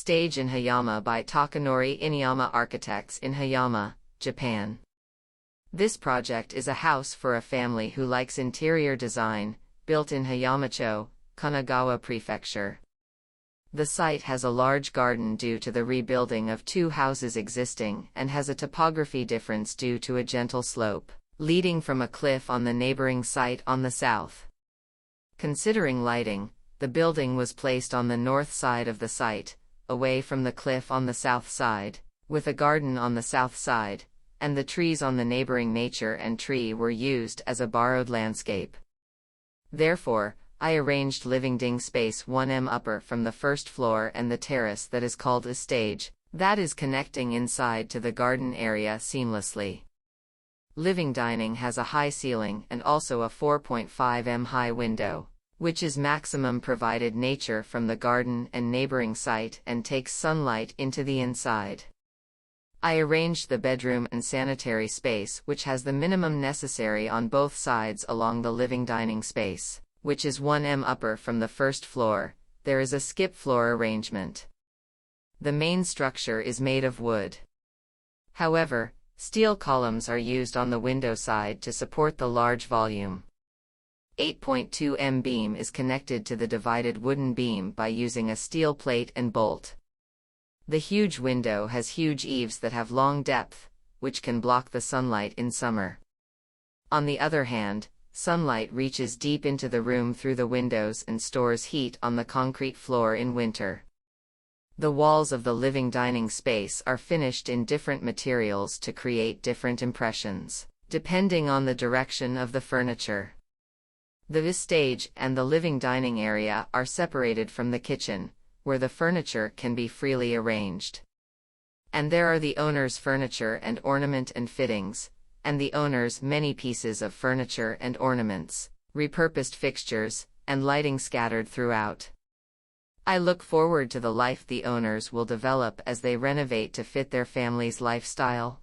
Stage in Hayama by Takanori Ineyama Architects in Hayama, Japan. This project is a house for a family who likes interior design, built in Hayama-cho, Kanagawa Prefecture. The site has a large garden due to the rebuilding of two houses existing and has a topography difference due to a gentle slope, leading from a cliff on the neighboring site on the south. Considering lighting, the building was placed on the north side of the site, away from the cliff on the south side, with a garden on the south side, and the trees on the neighboring nature and tree were used as a borrowed landscape. Therefore, I arranged living space 1m upper from the first floor and the terrace that is called a stage, that is connecting inside to the garden area seamlessly. Living dining has a high ceiling and also a 4.5m high window, which is maximum provided nature from the garden and neighboring site and takes sunlight into the inside. I arranged the bedroom and sanitary space which has the minimum necessary on both sides along the living dining space, which is 1m upper from the first floor. There is a skip floor arrangement. The main structure is made of wood. However, steel columns are used on the window side to support the large volume. 8.2m beam is connected to the divided wooden beam by using a steel plate and bolt. The huge window has huge eaves that have long depth, which can block the sunlight in summer. On the other hand, sunlight reaches deep into the room through the windows and stores heat on the concrete floor in winter. The walls of the living dining space are finished in different materials to create different impressions, depending on the direction of the furniture. The stage and the living dining area are separated from the kitchen, where the furniture can be freely arranged. And there are the owner's furniture and ornament and fittings, and the owner's many pieces of furniture and ornaments, repurposed fixtures, and lighting scattered throughout. I look forward to the life the owners will develop as they renovate to fit their family's lifestyle.